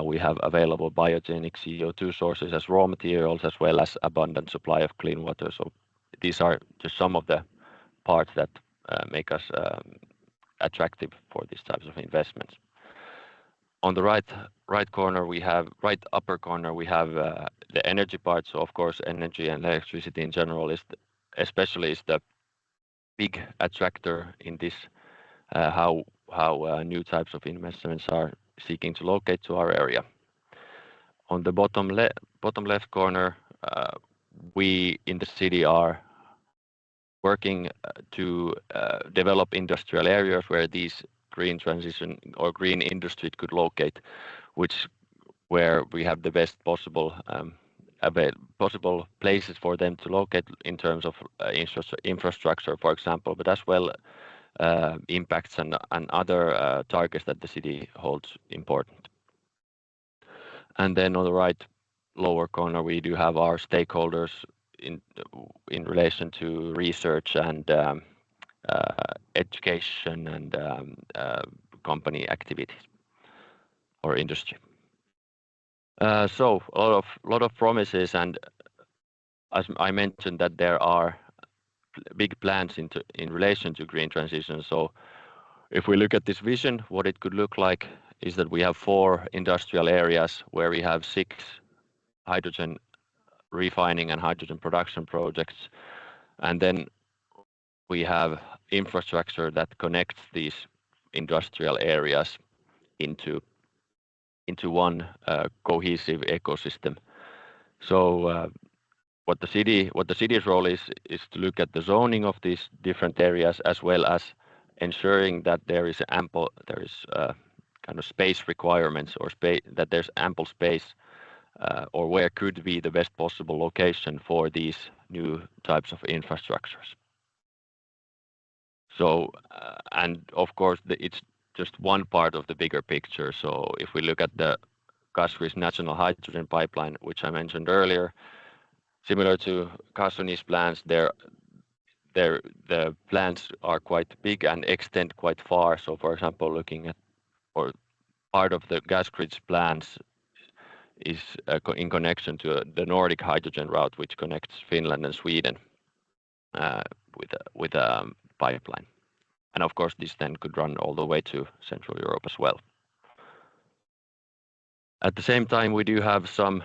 We have available biogenic CO2 sources as raw materials, as well as abundant supply of clean water. So these are just some of the parts that make us attractive for these types of investments. On the right upper corner, we have the energy part. So of course, energy and electricity in general is the big attractor in this. How new types of investments are seeking to locate to our area. On the bottom left corner, we in the city are working to develop industrial areas where these green transition or green industry could locate, where we have the best possible places for them to locate in terms of infrastructure, for example, but as well impacts and other targets that the city holds important. And then on the right lower corner, we do have our stakeholders in relation to research and education and company activities or industry. So a lot of promises, and as I mentioned that there are big plans in relation to green transition. So if we look at this vision, what it could look like is that we have 4 industrial areas where we have 6 hydrogen refining and hydrogen production projects. And then we have infrastructure that connects these industrial areas into one cohesive ecosystem. So what the city's role is to look at the zoning of these different areas, as well as ensuring that there is kind of space requirements, or that there's ample space, or where could be the best possible location for these new types of infrastructures. So and of course it's just one part of the bigger picture. So if we look at the Kasri's national hydrogen pipeline, which I mentioned earlier, similar to Kasuni's plans, the plans are quite big and extend quite far. So for example, looking at, or part of the gas grid's plans is in connection to the Nordic hydrogen route, which connects Finland and Sweden with a pipeline. And of course, this then could run all the way to Central Europe as well. At the same time, we do have some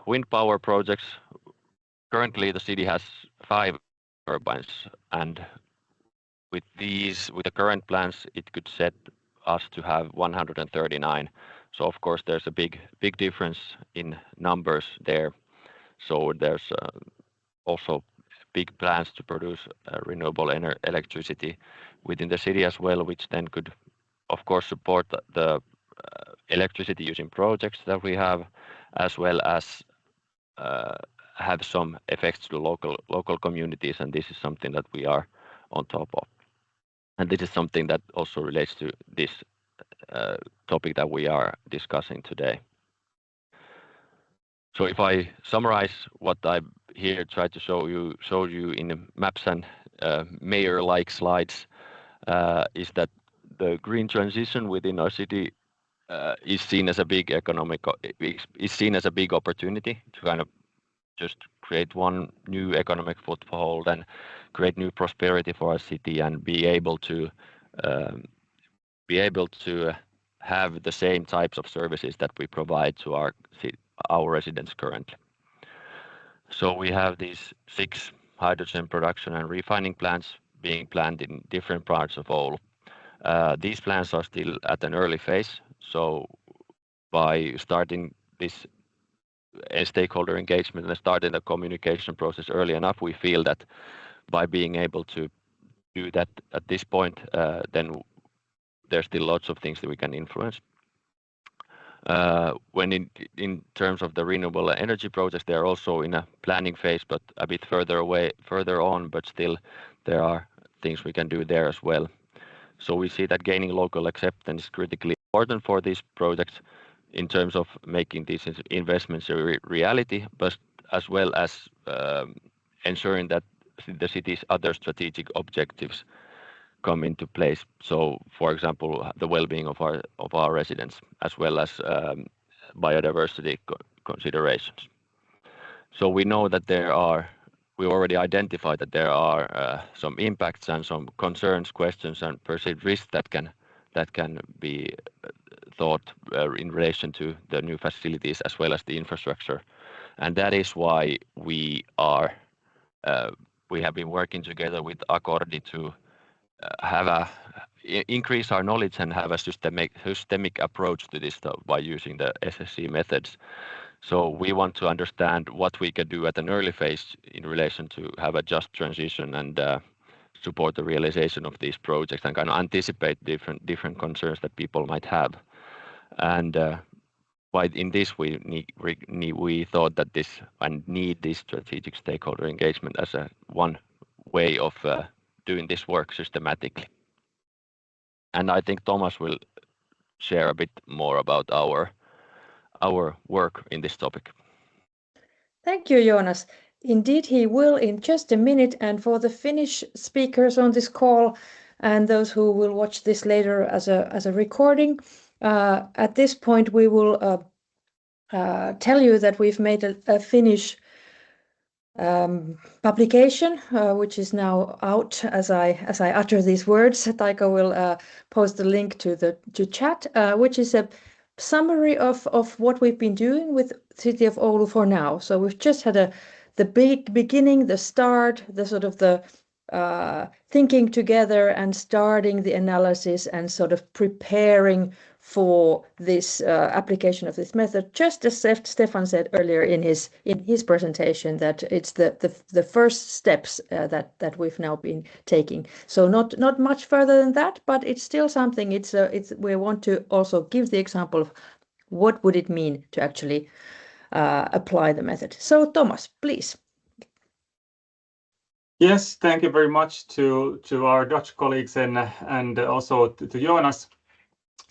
wind power projects. Currently, the city has 5 turbines, and with the current plans, it could set us to have 139. So of course, there's a big difference in numbers there. So there's also big plans to produce renewable electricity within the city as well, which then could, of course, support the electricity using projects that we have, as well as have some effects to local communities, and this is something that we are on top of. And this is something that also relates to this topic that we are discussing today. So if I summarize what I here tried to show you in the maps and mayor-like slides, is that the green transition within our city is seen as a big opportunity to kind of just create one new economic foothold and create new prosperity for our city, and be able to have the same types of services that we provide to our residents currently. So we have these 6 hydrogen production and refining plants being planned in different parts of Oulu. These plants are still at an early phase, so by starting this stakeholder engagement and starting the communication process early enough, we feel that by being able to do that at this point, then there's still lots of things that we can influence. When in terms of the renewable energy projects, they're also in a planning phase, but a bit further on, but still there are things we can do there as well. So we see that gaining local acceptance is critically important for these projects in terms of making these investments a reality, but as well as ensuring that the city's other strategic objectives come into place. So, for example, the well-being of our residents, as well as biodiversity considerations. So we know that we already identified that there are some impacts and some concerns, questions, and perceived risks that can be thought in relation to the new facilities as well as the infrastructure, and that is why we have been working together with Akordi to increase our knowledge and have a systemic approach to this stuff by using the SSC methods. So we want to understand what we can do at an early phase in relation to have a just transition and support the realization of these projects, and kind of anticipate different concerns that people might have. And in this we thought that this and need this strategic stakeholder engagement as one way of doing this work systematically. And I think Thomas will share a bit more about our work in this topic. Thank you, Jonas. Indeed, he will in just a minute. And for the Finnish speakers on this call and those who will watch this later as a recording, at this point we will tell you that we've made a Finnish publication, which is now out as I utter these words. Taika will post the link to chat, which is a summary of what we've been doing with City of Oulu for now. So we've just had the big beginning, the start, the sort of the thinking together and starting the analysis and sort of preparing for this application of this method. Just as Stefan said earlier in his presentation, that it's the first steps that we've now been taking. So not much further than that, but it's still something. We want to also give the example of what would it mean to actually apply the method. So Thomas, please. Yes, thank you very much to our Dutch colleagues and also to Jonas.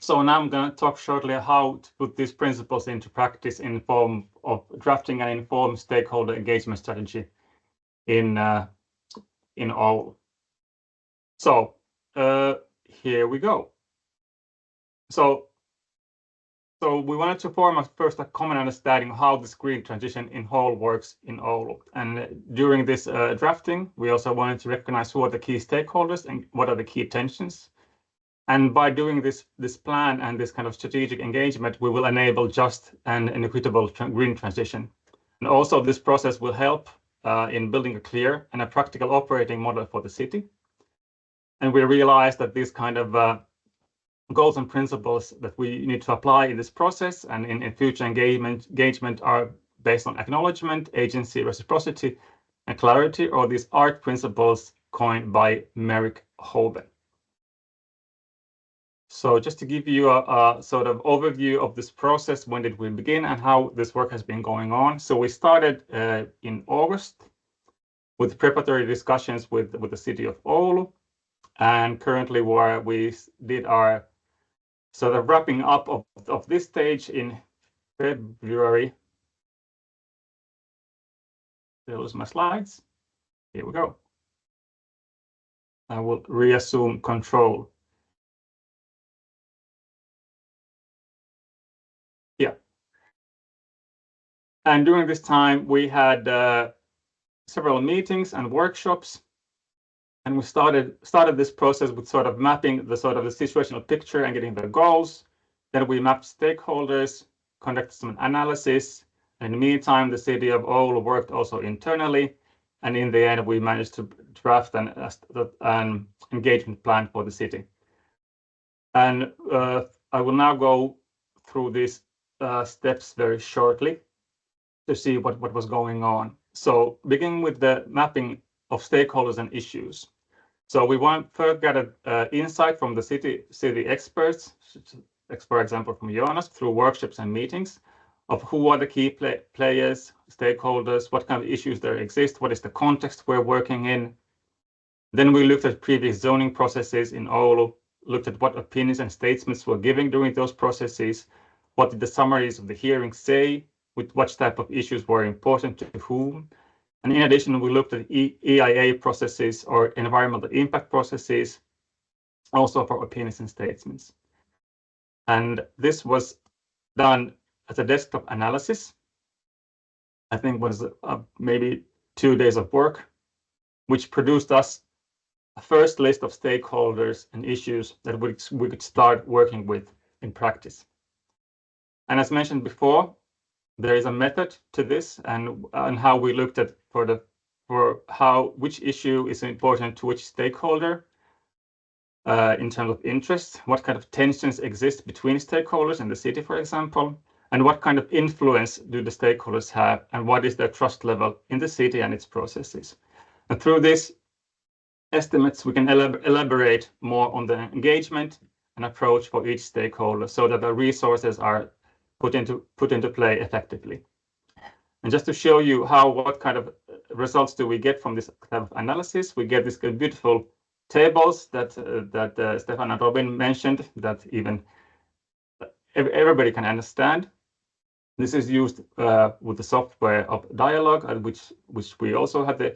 So now I'm going to talk shortly how to put these principles into practice in form of drafting an informed stakeholder engagement strategy in Oulu. So here we go. So we wanted to form first a common understanding of how this green transition in whole works in Oulu. And during this drafting, we also wanted to recognize who are the key stakeholders and what are the key tensions. And by doing this plan and this kind of strategic engagement, we will enable just and equitable green transition. And also this process will help in building a clear and a practical operating model for the city. And we realize that these kind of goals and principles that we need to apply in this process and in future engagement are based on acknowledgement, agency, reciprocity, and clarity, or these ART principles coined by Merrick Hoban. So just to give you a sort of overview of this process, when did we begin and how this work has been going on. So we started in August with preparatory discussions with the city of Oulu, and currently we did our sort of wrapping up of this stage in February. Those are my slides. Here we go. I will reassume control. Yeah. And during this time, we had several meetings and workshops, and we started this process with sort of mapping the situational picture and getting the goals. Then we mapped stakeholders, conducted some analysis. In the meantime, the city of Oulu worked also internally, and in the end, we managed to draft an engagement plan for the city. And I will now go through these steps very shortly to see what was going on. So beginning with the mapping of stakeholders and issues. So we want first get insight from the city experts, for example, from Jonas, through workshops and meetings, of who are the key players, stakeholders, what kind of issues there exist, what is the context we're working in. Then we looked at previous zoning processes in Oulu, looked at what opinions and statements were given during those processes, what did the summaries of the hearings say, with what type of issues were important to whom. And in addition, we looked at EIA processes or environmental impact processes, also for opinions and statements. And this was done as a desktop analysis. I think was maybe 2 days of work, which produced us a first list of stakeholders and issues that we could start working with in practice. And as mentioned before, there is a method to this and how we looked at which issue is important to which stakeholder in terms of interest, what kind of tensions exist between stakeholders in the city, for example, and what kind of influence do the stakeholders have, and what is their trust level in the city and its processes. And through these estimates, we can elaborate more on the engagement and approach for each stakeholder so that the resources are put into play effectively. And just to show you what kind of results do we get from this type of analysis, we get these beautiful tables that Stefan and Robin mentioned that even everybody can understand. This is used with the software of Dialogue, which we also had the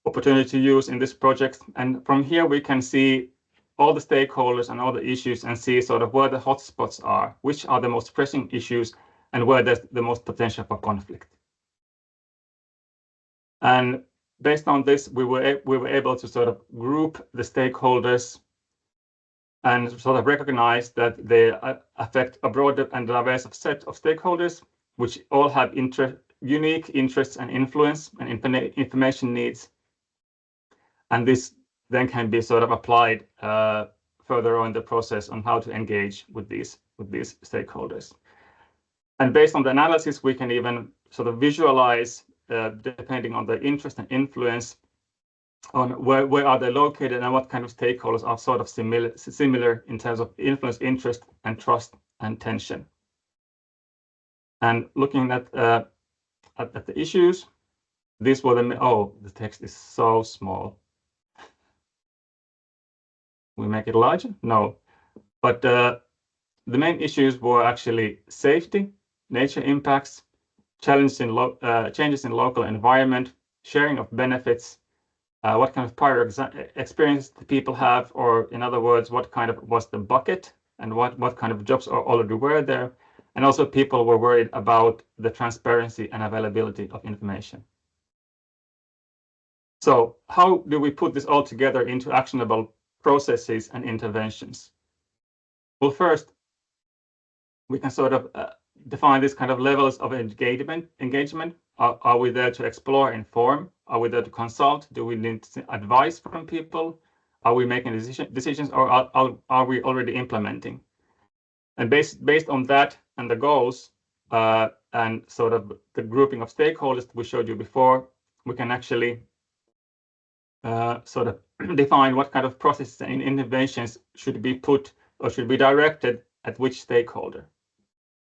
opportunity to use in this project. And from here we can see all the stakeholders and all the issues and see sort of where the hotspots are, which are the most pressing issues and where there's the most potential for conflict. And based on this, we were able to sort of group the stakeholders and sort of recognize that they affect a broad and diverse set of stakeholders, which all have unique interests and influence and information needs. And this then can be sort of applied further on in the process on how to engage with these stakeholders. And based on the analysis, we can even sort of visualize, depending on the interest and influence, on where are they located and what kind of stakeholders are sort of similar in terms of influence, interest, and trust and tension. And looking at the issues, these were the text is so small. We make it larger? No. But the main issues were actually safety, nature impacts, changes in local environment, sharing of benefits, what kind of prior experience the people have, or in other words, what kind of was the bucket and what kind of jobs already were there. And also people were worried about the transparency and availability of information. So how do we put this all together into actionable processes and interventions? Well, first, we can sort of define this kind of levels of engagement. Are we there to explore, inform? Are we there to consult? Do we need advice from people? Are we making decisions, or are we already implementing? And based on that and the goals and sort of the grouping of stakeholders that we showed you before, we can actually sort of define what kind of processes and interventions should be put or should be directed at which stakeholder.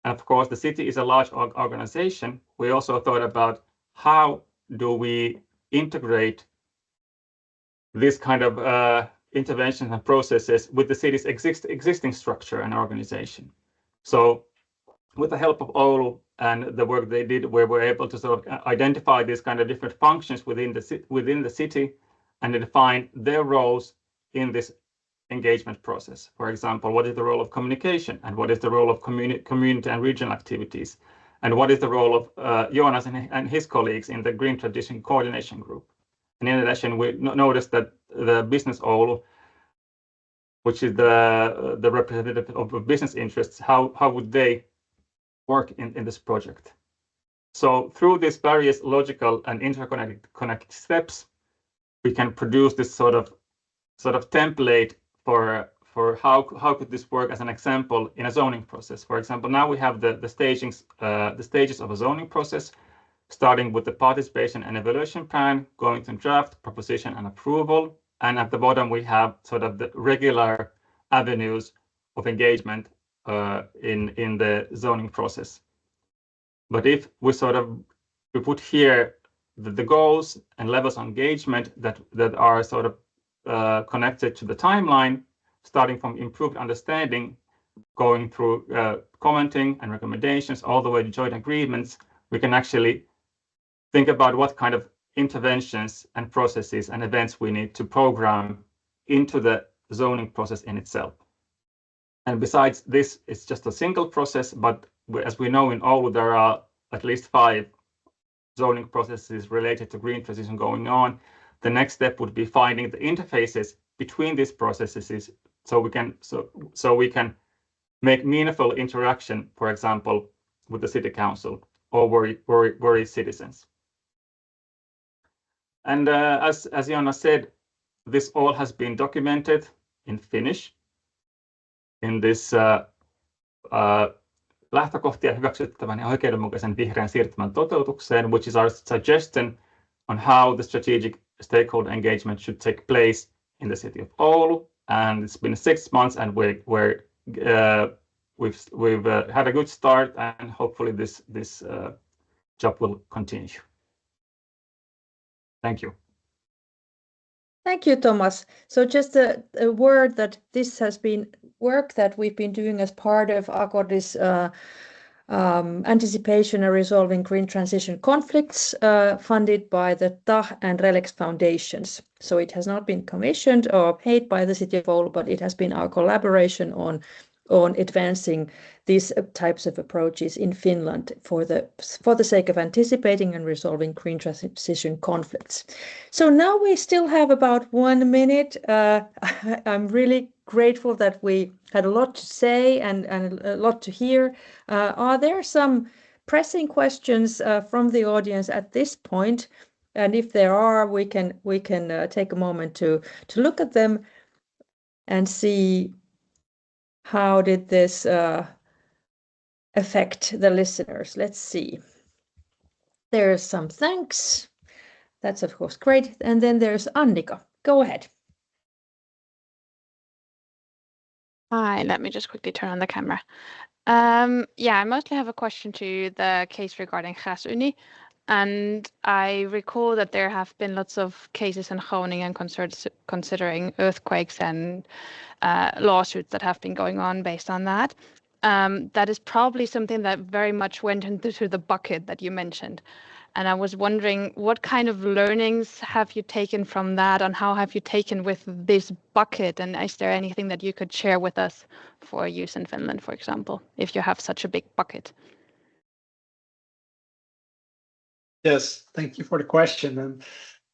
And of course, the city is a large organization. We also thought about how do we integrate this kind of interventions and processes with the city's existing structure and organization. So with the help of Oulu and the work they did, we were able to sort of identify these kind of different functions within the city and define their roles in this engagement process. For example, what is the role of communication, and what is the role of community and regional activities, and what is the role of Jonas and his colleagues in the Green Transition Coordination Group. And in addition, we noticed that the business Oulu, which is the representative of business interests, how would they work in this project? So through these various logical and interconnected steps, we can produce this sort of template for how could this work as an example in a zoning process. For example, now we have the stages of a zoning process, starting with the participation and evaluation plan, going to draft, proposition, and approval. And at the bottom, we have sort of the regular avenues of engagement in the zoning process. But if we put here the goals and levels of engagement that are sort of connected to the timeline, starting from improved understanding, going through commenting and recommendations, all the way to joint agreements, we can actually think about what kind of interventions and processes and events we need to program into the zoning process in itself. And besides this, it's just a single process, but as we know in Oulu, there are at least 5 zoning processes related to green transition going on. The next step would be finding the interfaces between these processes so we can make meaningful interaction, for example, with the city council or worry citizens. And as Jonna said, this all has been documented in Finnish in this lähtökohtia hyväksyttävän ja oikeudenmukaisen vihreän siirtymän toteutukseen, which is our suggestion on how the strategic stakeholder engagement should take place in the city of Oulu. And it's been 6 months, and we've had a good start, and hopefully this job will continue. Thank you. Thank you, Thomas. So just a word that this has been work that we've been doing as part of Akordi's anticipation and resolving green transition conflicts, funded by the TAH and RELEX foundations. So it has not been commissioned or paid by the city of Oulu, but it has been our collaboration on advancing these types of approaches in Finland for the sake of anticipating and resolving green transition conflicts. So now we still have about 1 minute. I'm really grateful that we had a lot to say and a lot to hear. Are there some pressing questions from the audience at this point? And if there are, we can take a moment to look at them and see how did this affect the listeners. Let's see. There's some thanks. That's of course great. And then there's Annika. Go ahead. Hi, let me just quickly turn on the camera. Yeah, I mostly have a question to the case regarding Gasunie. And I recall that there have been lots of cases in Groningen considering earthquakes and lawsuits that have been going on based on that. That is probably something that very much went into the bucket that you mentioned. And I was wondering, what kind of learnings have you taken from that, and how have you taken with this bucket? And is there anything that you could share with us for use in Finland, for example, if you have such a big bucket? Yes, thank you for the question. And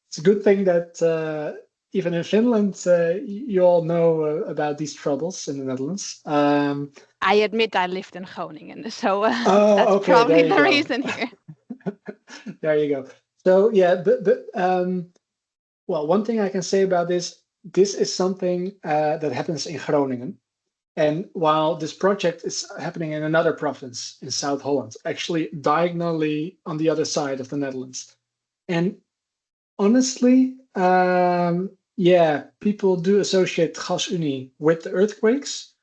it's a good thing that even in Finland, you all know about these troubles in the Netherlands. I admit I lived in Groningen, so Oh, that's okay, probably there you the go. reason here. There you go. So yeah, well, one thing I can say about this is something that happens in Groningen. And while this project is happening in another province in South Holland, actually diagonally on the other side of the Netherlands. And honestly, yeah, people do associate Gasunie with the earthquakes,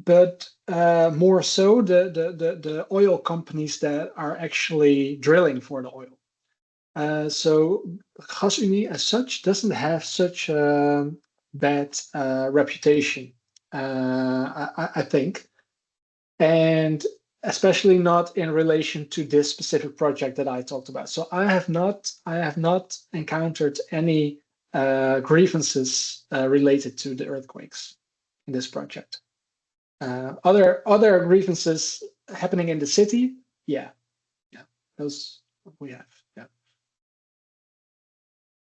but more so the oil companies that are actually drilling for the oil. So Gasunie as such doesn't have such a bad reputation, I think, and especially not in relation to this specific project that I talked about. So I have not encountered any grievances related to the earthquakes in this project. Other grievances happening in the city, yeah, those we have. Yeah.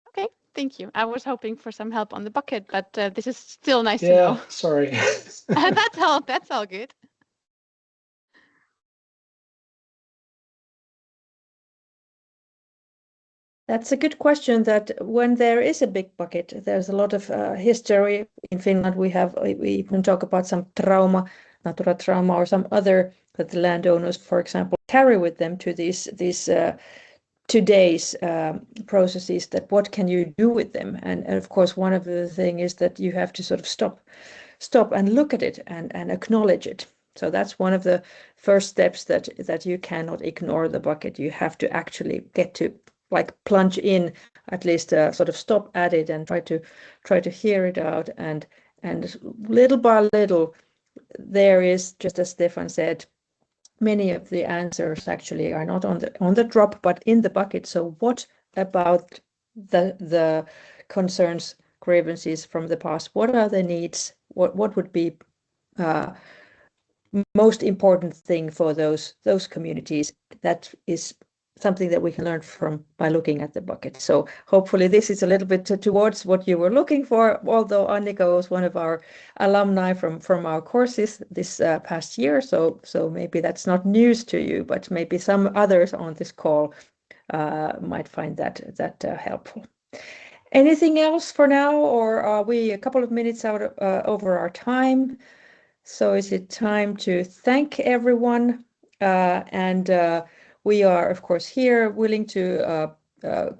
Okay, thank you. I was hoping for some help on the bucket, but this is still nice to Yeah, know. sorry. That's all good. That's a good question. That when there is a big bucket, there's a lot of history in Finland. We even talk about some trauma, natura trauma, or some other that the landowners, for example, carry with them to these today's processes. That what can you do with them? And of course, one of the things is that you have to sort of stop and look at it and acknowledge it. So that's one of the first steps that you cannot ignore the bucket. You have to actually get to like plunge in, at least sort of stop at it and try to hear it out, and little by little there is, just as Stefan said, many of the answers actually are not on the drop but in the bucket. So what about the concerns, grievances from the past? What are the needs? What would be most important thing for those communities? That is something that we can learn from by looking at the bucket. So hopefully this is a little bit towards what you were looking for, although Annika was one of our alumni from our courses this past year. So maybe that's not news to you, but maybe some others on this call might find that helpful. Anything else for now, or are we a couple of minutes out over our time? So is it time to thank everyone? And we are, of course, here willing to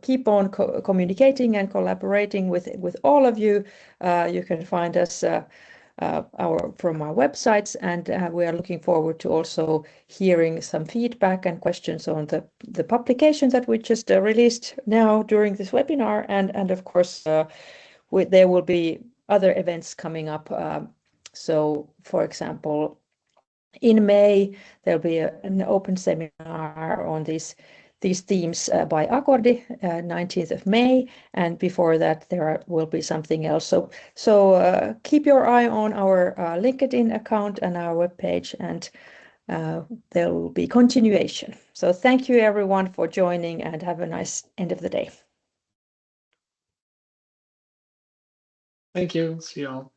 keep on communicating and collaborating with all of you. You can find us from our websites, and we are looking forward to also hearing some feedback and questions on the publication that we just released now during this webinar. And of course, there will be other events coming up. So, for example, in May, there'll be an open seminar on these these themes by Akordi, 19th of May, and before that there will be something else. So keep your eye on our LinkedIn account and our webpage, and there will be continuation. So thank you everyone for joining, and have a nice end of the day. Thank you. See you all.